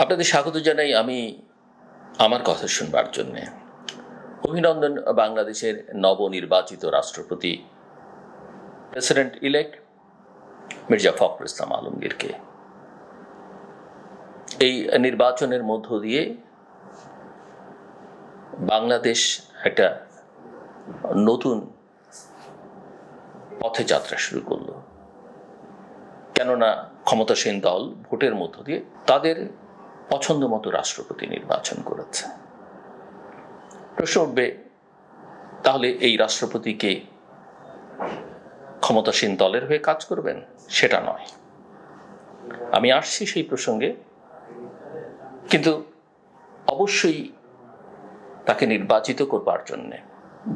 আপনাদের স্বাগত জানাই আমি আমার কথা শুনবার জন্যে। অভিনন্দন বাংলাদেশের নবনির্বাচিত রাষ্ট্রপতি প্রেসিডেন্ট ইলেক্ট মির্জা ফখরুল ইসলাম আলমগীরকে। এই নির্বাচনের মধ্য দিয়ে বাংলাদেশ একটা নতুন পথে যাত্রা শুরু করলো। কেননা ক্ষমতাসীন দল ভোটের মধ্য দিয়ে তাদের পছন্দ মতো রাষ্ট্রপতি নির্বাচন করেছে। প্রশ্ন উঠবে, তাহলে এই রাষ্ট্রপতিকে ক্ষমতাসীন দলের হয়ে কাজ করবেন? সেটা নয়, আমি আসছি সেই প্রসঙ্গে। কিন্তু অবশ্যই তাকে নির্বাচিত করবার জন্যে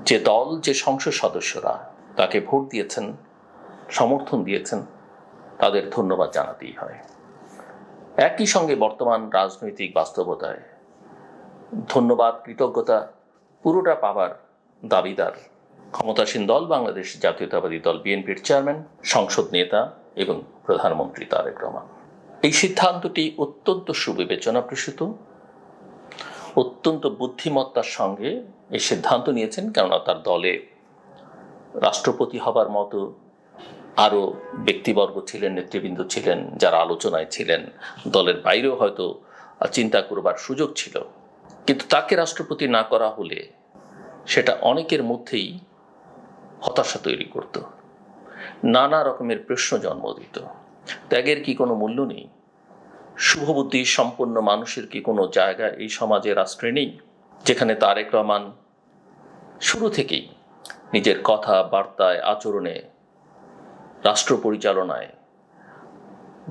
যে দল, যে সংসদ সদস্যরা তাকে ভোট দিয়েছেন, সমর্থন দিয়েছেন, তাদের ধন্যবাদ জানাতেই হয়। একই সঙ্গে বর্তমান রাজনৈতিক বাস্তবতায় ধন্যবাদ, কৃতজ্ঞতা পুরোটা পাবার দাবিদার ক্ষমতাসীন দল বাংলাদেশ জাতীয়তাবাদী দল বিএনপির চেয়ারম্যান, সংসদ নেতা এবং প্রধানমন্ত্রী তারেক রহমান। এই সিদ্ধান্তটি অত্যন্ত সুবিবেচনা প্রসূত, অত্যন্ত বুদ্ধিমত্তার সঙ্গে এই সিদ্ধান্ত নিয়েছেন। কেননা তার দলে রাষ্ট্রপতি হবার মতো আরও ব্যক্তিবর্গ ছিলেন, নেতৃবৃন্দ ছিলেন, যারা আলোচনায় ছিলেন। দলের বাইরেও হয়তো চিন্তা করবার সুযোগ ছিল, কিন্তু তাকে রাষ্ট্রপতি না করা হলে সেটা অনেকের মধ্যেই হতাশা তৈরি করত, নানা রকমের প্রশ্ন জন্ম দিত। ত্যাগের কি কোনো মূল্য নেই? শুভবুদ্ধি সম্পন্ন মানুষের কি কোনো জায়গা এই সমাজে, রাষ্ট্রে নেই? যেখানে তারেক রহমান শুরু থেকেই নিজের কথা বার্তায়, আচরণে, রাষ্ট্র পরিচালনায়,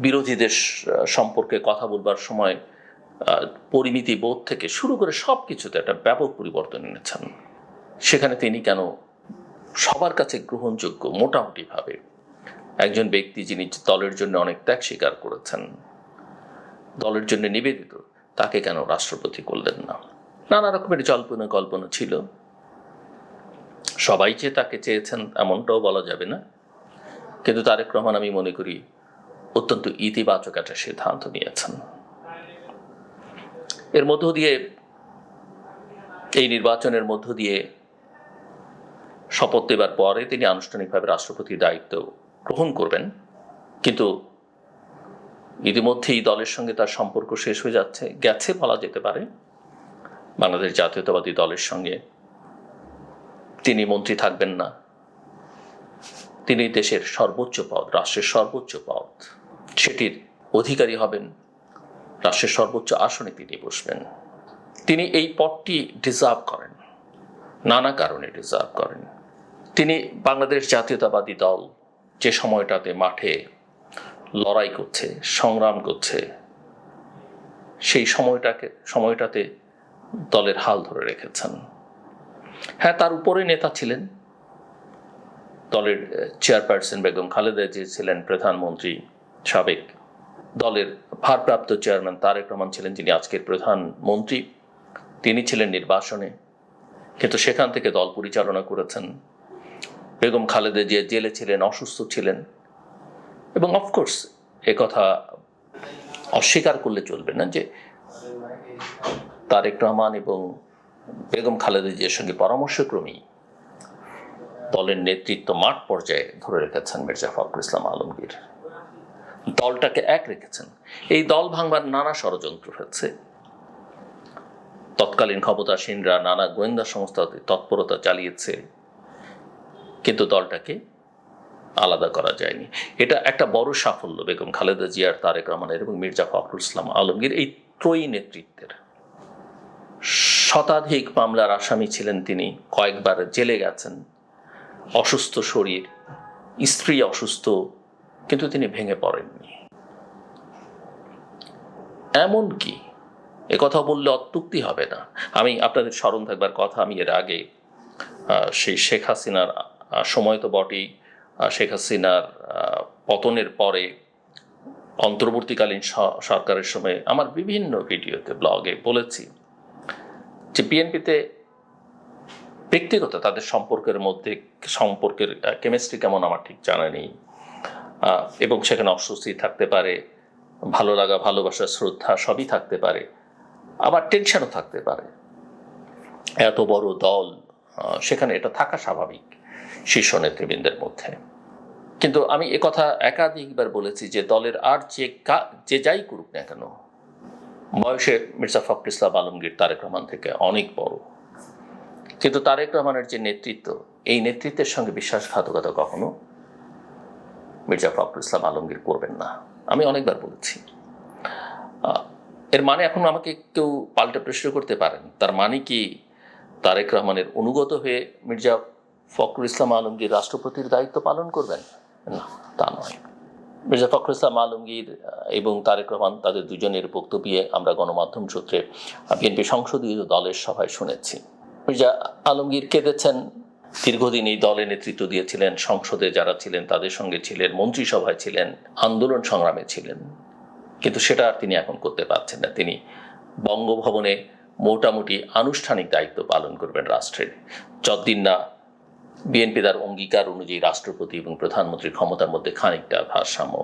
বিরোধীদের সম্পর্কে কথা বলবার সময় পরিমিতি বোধ থেকে শুরু করে সব কিছুতে একটা ব্যাপক পরিবর্তন এনেছেন। সেখানে তিনি কেন সবার কাছে গ্রহণযোগ্য মোটামুটিভাবে একজন ব্যক্তি, যিনি দলের জন্য অনেক ত্যাগ স্বীকার করেছেন, দলের জন্য নিবেদিত, তাকে কেন রাষ্ট্রপতি করলেন না? নানা রকমের জল্পনা কল্পনা ছিল। সবাই যে তাকে চেয়েছেন এমনটাও বলা যাবে না, কিন্তু তারেক রহমান আমি মনে করি অত্যন্ত ইতিবাচক একটা সিদ্ধান্ত নিয়েছেন। এর মধ্য দিয়ে, এই নির্বাচনের মধ্য দিয়ে শপথ নেবার পরে তিনি আনুষ্ঠানিকভাবে রাষ্ট্রপতির দায়িত্ব গ্রহণ করবেন। কিন্তু ইতিমধ্যেই দলের সঙ্গে তার সম্পর্ক শেষ হয়ে গেছে বলা যেতে পারে। বাংলাদেশ জাতীয়তাবাদী দলের সঙ্গে তিনি মন্ত্রী থাকবেন না, তিনি দেশের সর্বোচ্চ পদ, রাষ্ট্রের সর্বোচ্চ পদ, সেটির অধিকারী হবেন। রাষ্ট্রের সর্বোচ্চ আসনে তিনি বসবেন। তিনি এই পদটি ডিজার্ভ করেন, নানা কারণে ডিজার্ভ করেন। তিনি বাংলাদেশ জাতীয়তাবাদী দল যে সময়টাতে মাঠে লড়াই করছে, সংগ্রাম করছে, সেই সময়টাতে দলের হাল ধরে রেখেছেন। হ্যাঁ, তার উপরে নেতা ছিলেন দলের চেয়ারপারসন বেগম খালেদা জিয়া, ছিলেন প্রধানমন্ত্রী সাবেক। দলের ভারপ্রাপ্ত চেয়ারম্যান তারেক রহমান ছিলেন, যিনি আজকের প্রধানমন্ত্রী। তিনি ছিলেন নির্বাসনে, কিন্তু সেখান থেকে দল পরিচালনা করেছেন। বেগম খালেদা জিয়া জেলে ছিলেন, অসুস্থ ছিলেন। এবং অফকোর্স কথা অস্বীকার করলে চলবে না যে তারেক রহমান এবং বেগম খালেদা জিয়ার সঙ্গে পরামর্শক্রমেই দলের নেতৃত্ব মাঠ পর্যায়ে ধরে রেখেছেন মির্জা ফখরুল ইসলাম আলমগীর। দলটাকে এক রেখেছেন। এই দল ভাঙবার নানা ষড়যন্ত্র হচ্ছে। তৎকালীন ক্ষমতাসীনরা, নানা গোয়েন্দা সংস্থা তৎপরতা চালিয়েছে, কিন্তু দলটাকে আলাদা করা যায়নি। এটা একটা বড় সাফল্য বেগম খালেদা জিয়ার, তারেক রহমানের এবং মির্জা ফখরুল ইসলাম আলমগীর এই ত্রয়ী নেতৃত্বের। শতাধিক মামলার আসামি ছিলেন তিনি, কয়েকবার জেলে গেছেন, অসুস্থ শরীর, স্ত্রী অসুস্থ, কিন্তু তিনি ভেঙে পড়েননি। এমনকি একথা বললে অত্যুক্তি হবে না, আমি আপনাদের স্মরণ থাকবার কথা, আমি এর আগে সেই শেখ হাসিনার সময় তো বটেই, শেখ হাসিনার পতনের পরে অন্তর্বর্তীকালীন সরকারের সময় আমার বিভিন্ন ভিডিওতে, ব্লগে বলেছি যে বিএনপিতে ব্যক্তিগত তাদের সম্পর্কের কেমিস্ট্রি কেমন আমার ঠিক জানা নেই, এবং সেখানে অস্বস্তি থাকতে পারে, ভালো লাগা, ভালোবাসা, শ্রদ্ধা সবই থাকতে পারে, আবার টেনশনও থাকতে পারে। এত বড় দল, সেখানে এটা থাকা স্বাভাবিক শীর্ষ নেতৃবৃন্দের মধ্যে। কিন্তু আমি একথা একাধিকবার বলেছি যে দলের আর যে যাই করুক না কেন, বয়সে মির্জা ফখরুল ইসলাম আলমগীর তারেক রহমান থেকে অনেক বড়, কিন্তু তারেক রহমানের যে নেতৃত্ব, এই নেতৃত্বের সঙ্গে বিশ্বাসঘাতকতা কখনো মির্জা ফখরুল ইসলাম আলমগীর করবেন না। আমি অনেকবার বলেছি। এর মানে এখন আমাকে কেউ পাল্টে প্রশ্ন করতে পারেন, তার মানে কি তারেক রহমানের অনুগত হয়ে মির্জা ফখরুল ইসলাম আলমগীর রাষ্ট্রপতির দায়িত্ব পালন করবেন? না, তা নয়। মির্জা ফখরুল ইসলাম আলমগীর এবং তারেক রহমান তাদের দুজনের বক্তব্যে আমরা গণমাধ্যম সূত্রে বিএনপি সংসদীয় দলের সভায় শুনেছি। মির্জা আলমগীর কেঁদেছেন, দীর্ঘদিন এই দলে নেতৃত্ব দিয়েছিলেন, সংসদে যারা ছিলেন তাদের সঙ্গে ছিলেন, মন্ত্রিসভায় ছিলেন, আন্দোলন সংগ্রামে ছিলেন, কিন্তু সেটা আর তিনি এখন করতে পারছেন না। তিনি বঙ্গভবনে মোটামুটি আনুষ্ঠানিক দায়িত্ব পালন করবেন রাষ্ট্রের, যতদিন না বিএনপি তার অঙ্গীকার অনুযায়ী রাষ্ট্রপতি এবং প্রধানমন্ত্রীর ক্ষমতার মধ্যে খানিকটা ভারসাম্য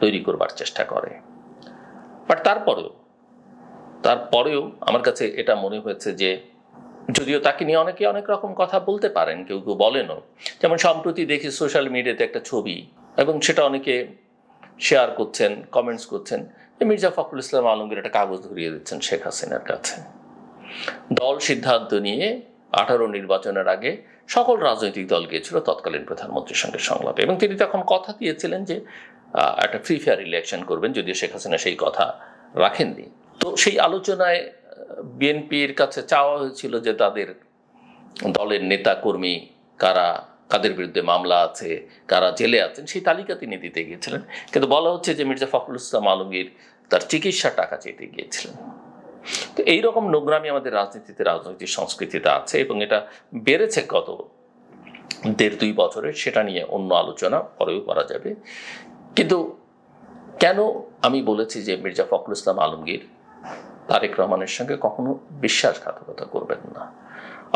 তৈরি করবার চেষ্টা করে। বাট তারপরেও আমার কাছে এটা মনে হয়েছে যে, যদিও তাকে নিয়ে অনেকে অনেক রকম কথা বলতে পারেন, কেউ কেউ বলেনও, যেমন সম্প্রতি দেখি সোশ্যাল মিডিয়াতে একটা ছবি, এবং সেটা অনেকে শেয়ার করছেন, কমেন্টস করছেন, যে মির্জা ফখরুল ইসলাম আলমগীর একটা কাগজ ধরিয়ে দিচ্ছেন শেখ হাসিনার কাছে। দল সিদ্ধান্ত নিয়ে 18 নির্বাচনের আগে সকল রাজনৈতিক দল গিয়েছিল তৎকালীন প্রধানমন্ত্রীর সঙ্গে সংলাপে, এবং তিনি তখন কথা দিয়েছিলেন যে একটা ফ্রি ফেয়ার ইলেকশন করবেন, যদিও শেখ হাসিনা সেই কথা রাখেননি। তো সেই আলোচনায় বিএনপির কাছে চাওয়া হয়েছিল যে তাদের দলের নেতা কর্মী কাদের বিরুদ্ধে মামলা আছে, কারা জেলে আছেন, সেই তালিকা তিনি দিতে গিয়েছিলেন। কিন্তু বলা হচ্ছে যে মির্জা ফখরুল ইসলাম আলমগীর তার চিকিৎসার টাকা চেতে গিয়েছিলেন। তো এইরকম নোংরামি আমাদের রাজনৈতিক সংস্কৃতিতে আছে, এবং এটা বেড়েছে গত 1.5-2 বছরে। সেটা নিয়ে অন্য আলোচনা পরেও করা যাবে। কিন্তু কেন আমি বলেছি যে মির্জা ফখরুল ইসলাম আলমগীর তারেক রহমানের সঙ্গে কখনো বিশ্বাসঘাতকতা করবেন না?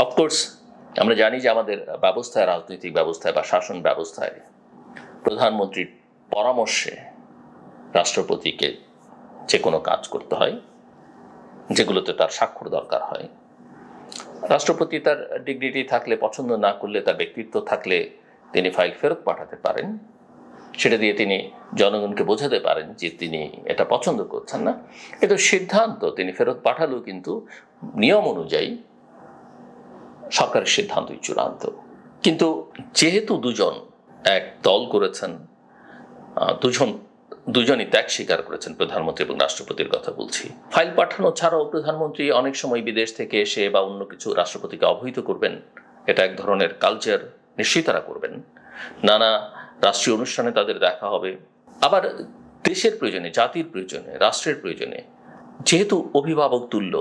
অফকোর্স আমরা জানি যে আমাদের ব্যবস্থায়, রাজনৈতিক ব্যবস্থায় বা শাসন ব্যবস্থায় প্রধানমন্ত্রীর পরামর্শে রাষ্ট্রপতিকে যে কোনো কাজ করতে হয়, যেগুলোতে তার স্বাক্ষর দরকার হয়। রাষ্ট্রপতি তার ডিগনিটি থাকলে, পছন্দ না করলে, তার ব্যক্তিত্ব থাকলে তিনি ফাইল ফেরত পাঠাতে পারেন। সেটা দিয়ে তিনি জনগণকে বোঝাতে পারেন যে তিনি এটা পছন্দ করছেন না। কিন্তু সিদ্ধান্ত তিনি ফেরত পাঠালেও কিন্তু নিয়ম অনুযায়ী সরকারের সিদ্ধান্তই চূড়ান্ত। কিন্তু যেহেতু দুজন এক দল করেছেন, দুজনই ত্যাগ স্বীকার করেছেন, প্রধানমন্ত্রী এবং রাষ্ট্রপতির কথা বলছি। ফাইল পাঠানো ছাড়াও প্রধানমন্ত্রী অনেক সময় বিদেশ থেকে এসে বা অন্য কিছু রাষ্ট্রপতিকে অবহিত করবেন, এটা এক ধরনের কালচার, নিশ্চয়ই তারা করবেন। নানা রাষ্ট্রীয় অনুষ্ঠানে তাদের দেখা হবে। আবার দেশের প্রয়োজনে, জাতির প্রয়োজনে, রাষ্ট্রের প্রয়োজনে, যেহেতু অভিভাবক তুল্য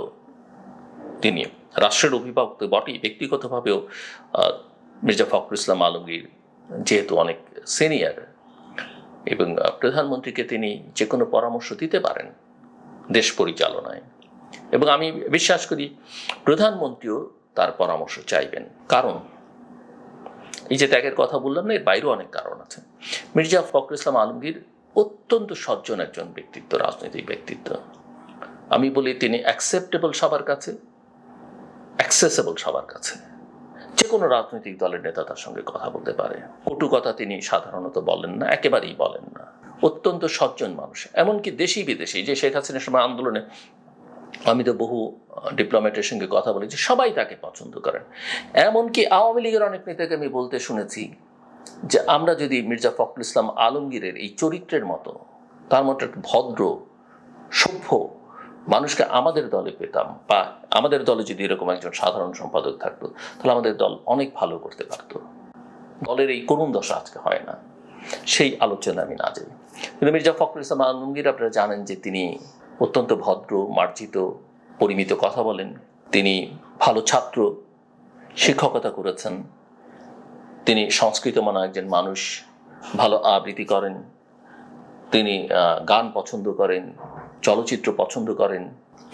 তিনি, রাষ্ট্রের অভিভাবক তো বটেই, ব্যক্তিগতভাবেও মির্জা ফখরুল ইসলাম আলমগীর যেহেতু অনেক সিনিয়র, এবং প্রধানমন্ত্রীকে তিনি যে কোনো পরামর্শ দিতে পারেন দেশ পরিচালনায়, এবং আমি বিশ্বাস করি প্রধানমন্ত্রীও তার পরামর্শ চাইবেন। কারণ এই যে ত্যাগের কথা বললাম না, এর বাইরেও অনেক কারণ আছে। মির্জা ফখরুল ইসলাম আলমগীর অত্যন্ত সজ্জন একজন ব্যক্তিত্ব, রাজনৈতিক ব্যক্তিত্ব। আমি বলি তিনি অ্যাকসেপ্টেবল সবার কাছে, অ্যাক্সেসেবল সবার কাছে। যে কোনো রাজনৈতিক দলের নেতা তার সঙ্গে কথা বলতে পারে। কটু কথা তিনি সাধারণত বলেন না, একেবারেই বলেন না। অত্যন্ত সজ্জন মানুষ। এমনকি দেশি বিদেশি, যে শেখ হাসিনার সময় আন্দোলনে আমি তো বহু ডিপ্লোম্যাটের সঙ্গে কথা বলেছি, সবাই তাকে পছন্দ করেন। এমনকি আওয়ামী লীগের অনেক নেতাকে আমি বলতে শুনেছি যে আমরা যদি মির্জা ফখরুল ইসলাম আলমগীরের এই চরিত্রের মতো, তার মতো একটা ভদ্র, সভ্য মানুষকে আমাদের দলে পেতাম, বা আমাদের দলে যদি এরকম একজন সাধারণ সম্পাদক থাকতো, তাহলে আমাদের দল অনেক ভালো করতে পারত। দলের এই করুণ দশা আজকে হয় না। সেই আলোচনা আমি না যাই। কিন্তু মির্জা ফখরুল ইসলাম আলমগীর, আপনারা জানেন যে তিনি অত্যন্ত ভদ্র, মার্জিত, পরিমিত কথা বলেন। তিনি ভালো ছাত্র, শিক্ষকতা করেছেন। তিনি সংস্কৃত মনা একজন মানুষ, ভালো আবৃত্তি করেন। তিনি গান পছন্দ করেন, চলচ্চিত্র পছন্দ করেন।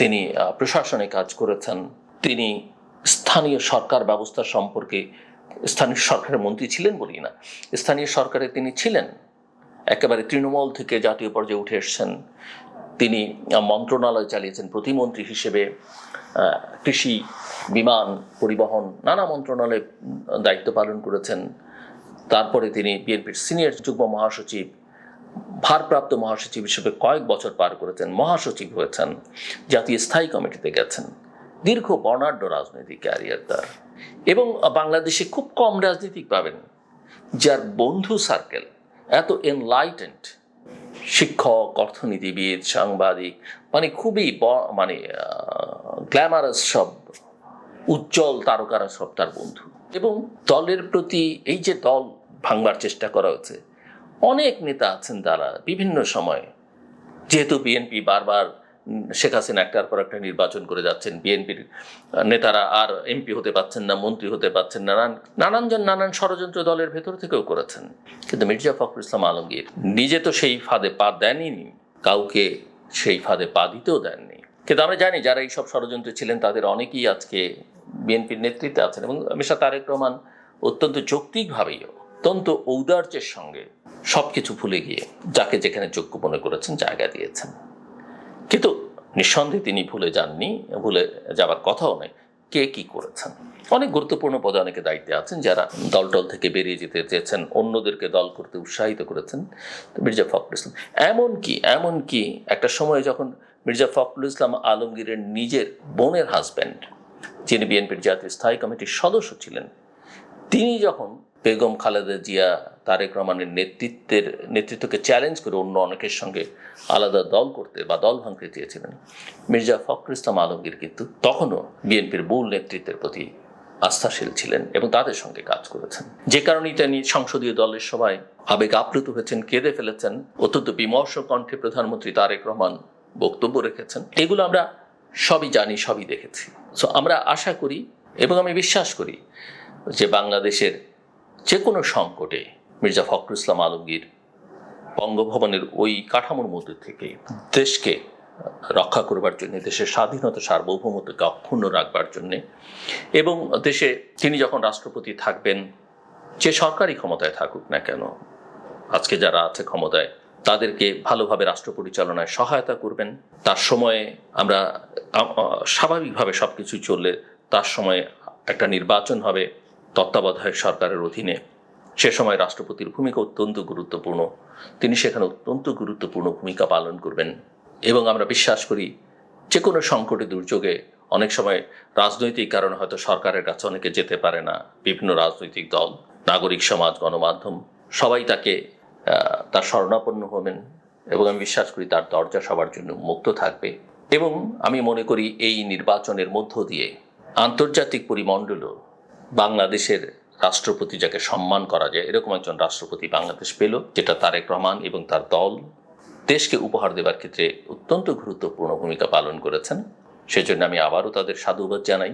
তিনি প্রশাসনে কাজ করেছেন। তিনি স্থানীয় সরকার ব্যবস্থা সম্পর্কে, স্থানীয় সরকারের মন্ত্রী ছিলেন বলি না, স্থানীয় সরকারে তিনি ছিলেন, একেবারে তৃণমূল থেকে জাতীয় পর্যায়ে উঠে এসেছেন। তিনি মন্ত্রণালয় চালিয়েছেন প্রতিমন্ত্রী হিসেবে, কৃষি, বিমান পরিবহন, নানা মন্ত্রণালয়ে দায়িত্ব পালন করেছেন। তারপরে তিনি বিএনপির সিনিয়র যুগ্ম মহাসচিব, ভারপ্রাপ্ত মহাসচিব হিসেবে কয়েক বছর পার করেছেন, মহাসচিব হয়েছেন, জাতীয় স্থায়ী কমিটিতে গেছেন। দীর্ঘ বর্ণাঢ্য রাজনৈতিক ক্যারিয়ার তার। এবং বাংলাদেশে খুব কম রাজনীতিক পাবেন যার বন্ধু সার্কেল এত এনলাইটেন্ড, শিক্ষক, অর্থনীতিবিদ, সাংবাদিক, মানে খুবই মানে গ্ল্যামারাস সব উজ্জ্বল তারকারা সব তার বন্ধু। এবং দলের প্রতি এই যে দল ভাঙবার চেষ্টা করা হচ্ছে, অনেক নেতা আছেন তারা বিভিন্ন সময়, যেহেতু বিএনপি বারবার শেখ হাসিনা একটার পর একটা নির্বাচন করে যাচ্ছেন, বিএনপির নেতারা আর এমপি হতে পারছেন না, মন্ত্রী হতে পারছেন না, নানানজন নানান ষড়যন্ত্র দলের ভেতর থেকেও করেছেন। কিন্তু মির্জা ফখরুল ইসলাম আলমগীর নিজে তো সেই ফাঁদে পা দেননি, কাউকে সেই ফাঁদে পা দিতেও দেননি। কিন্তু আমরা জানি যারা এইসব ষড়যন্ত্রে ছিলেন তাদের অনেকেই আজকে বিএনপির নেতৃত্বে আছেন। এবং মির্জা তারেক রহমান অত্যন্ত যৌক্তিকভাবেই, অত্যন্ত ঔদার্যের সঙ্গে সবকিছু ভুলে গিয়ে যাকে যেখানে যোগ্য মনে করেছেন জায়গা দিয়েছেন। কিন্তু নিঃসন্দেহে তিনি ভুলে যাননি, ভুলে যাবার কথাও নেই কে কি করেছেন। অনেক গুরুত্বপূর্ণ পদে অনেকে দায়িত্বে আছেন যারা দল থেকে বেরিয়ে যেতে চেয়েছেন, অন্যদেরকে দল করতে উৎসাহিত করেছেন। মির্জা ফখরুল ইসলাম এমনকি একটা সময় যখন মির্জা ফখরুল ইসলাম আলমগীরের নিজের বোনের হাজব্যান্ড, যিনি বিএনপির জাতীয় স্থায়ী কমিটির সদস্য ছিলেন, তিনি যখন বেগম খালেদা জিয়া তারেক রহমানের নেতৃত্বকে চ্যালেঞ্জ করে অন্য অনেকের সঙ্গে আলাদা দল করতে বা দল ভাঙতে চেয়েছিলেন, মির্জা ফখরুল ইসলাম আলমগীর কিন্তু তখনও বিএনপির মূল নেতৃত্বের প্রতি আস্থাশীল ছিলেন এবং তাদের সঙ্গে কাজ করেছেন। যে কারণেই তিনি সংসদীয় দলের সবাই আবেগ আপ্লুত হয়েছেন, কেঁদে ফেলেছেন। অত্যন্ত বিমর্ষ কণ্ঠে প্রধানমন্ত্রী তারেক রহমান বক্তব্য রেখেছেন। এগুলো আমরা সবই জানি, সবই দেখেছি। সো আমরা আশা করি এবং আমি বিশ্বাস করি যে বাংলাদেশের যে কোনো সংকটে মির্জা ফখরুল ইসলাম আলমগীর বঙ্গভবনের ওই কাঠামোর মধ্যে থেকে দেশকে রক্ষা করবার জন্য, দেশের স্বাধীনতা সার্বভৌমত্বকে অক্ষুণ্ণ রাখবার জন্যে, এবং দেশে তিনি যখন রাষ্ট্রপতি থাকবেন, যে সরকারি ক্ষমতায় থাকুক না কেন, আজকে যারা আছে ক্ষমতায়, তাদেরকে ভালোভাবে রাষ্ট্র পরিচালনায় সহায়তা করবেন। তার সময়ে আমরা স্বাভাবিকভাবে সব কিছু চললে তার সময় একটা নির্বাচন হবে তত্ত্বাবধায়ক সরকারের অধীনে। সে সময় রাষ্ট্রপতির ভূমিকা অত্যন্ত গুরুত্বপূর্ণ, তিনি সেখানে অত্যন্ত গুরুত্বপূর্ণ ভূমিকা পালন করবেন। এবং আমরা বিশ্বাস করি যে কোনো সংকটে, দুর্যোগে অনেক সময় রাজনৈতিক কারণে হয়তো সরকারের কাছে অনেকে যেতে পারে না, বিভিন্ন রাজনৈতিক দল, নাগরিক সমাজ, গণমাধ্যম সবাই তার শরণাপন্ন হবেন এবং আমি বিশ্বাস করি তার দরজা সবার জন্য মুক্ত থাকবে। এবং আমি মনে করি এই নির্বাচনের মধ্য দিয়ে আন্তর্জাতিক পরিমণ্ডলও বাংলাদেশের রাষ্ট্রপতি, যাকে সম্মান করা যায় এরকম একজন রাষ্ট্রপতি বাংলাদেশ পেল, যেটা তারেক রহমান এবং তার দল দেশকে উপহার দেবার ক্ষেত্রে অত্যন্ত গুরুত্বপূর্ণ ভূমিকা পালন করেছেন। সেজন্য আমি আবারও তাদের সাধুবাদ জানাই।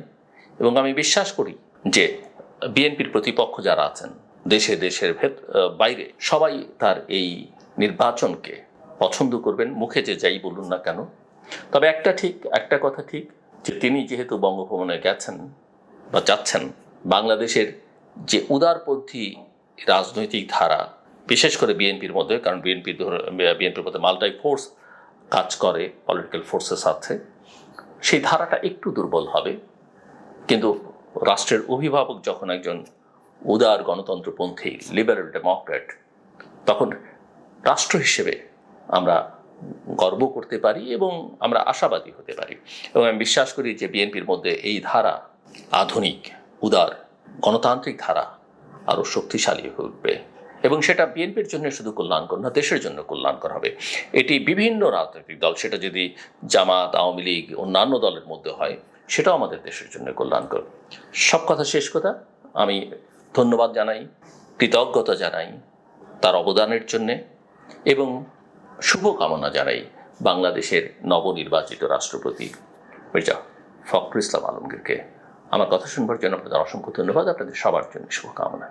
এবং আমি বিশ্বাস করি যে বিএনপির প্রতিপক্ষ যারা আছেন দেশের বাইরে, সবাই তার এই নির্বাচনকে পছন্দ করবেন, মুখে যে যাই বলুন না কেন। তবে একটা কথা ঠিক, যে তিনি যেহেতু বঙ্গভবনে গেছেন বা যাচ্ছেন, বাংলাদেশের যে উদারপন্থী রাজনৈতিক ধারা, বিশেষ করে বিএনপির মধ্যে, কারণ বিএনপির মধ্যে মাল্টি ফোর্স কাজ করে, পলিটিক্যাল ফোর্সেস আছে, সেই ধারাটা একটু দুর্বল হবে। কিন্তু রাষ্ট্রের অভিভাবক যখন একজন উদার গণতন্ত্রপন্থী লিবারেল ডেমোক্রেট, তখন রাষ্ট্র হিসেবে আমরা গর্ব করতে পারি এবং আমরা আশাবাদী হতে পারি। এবং আমি বিশ্বাস করি যে বিএনপির মধ্যে এই ধারা, আধুনিক উদার গণতান্ত্রিক ধারা আরও শক্তিশালী হয়ে উঠবে এবং সেটা বিএনপির জন্য শুধু কল্যাণকর না, দেশের জন্য কল্যাণকর হবে। এটি বিভিন্ন রাজনৈতিক দল, সেটা যদি জামাত, আওয়ামী লীগ, অন্যান্য দলের মধ্যে হয়, সেটাও আমাদের দেশের জন্য কল্যাণকর। সব কথা শেষ কথা, আমি ধন্যবাদ জানাই, কৃতজ্ঞতা জানাই তার অবদানের জন্যে এবং শুভকামনা জানাই বাংলাদেশের নবনির্বাচিত রাষ্ট্রপতি মির্জা ফখরুল ইসলাম আলমগীরকে। আমার কথা শুনবার জন্য আপনাদের অসংখ্য ধন্যবাদ, আপনাদের সবার জন্য শুভকামনা।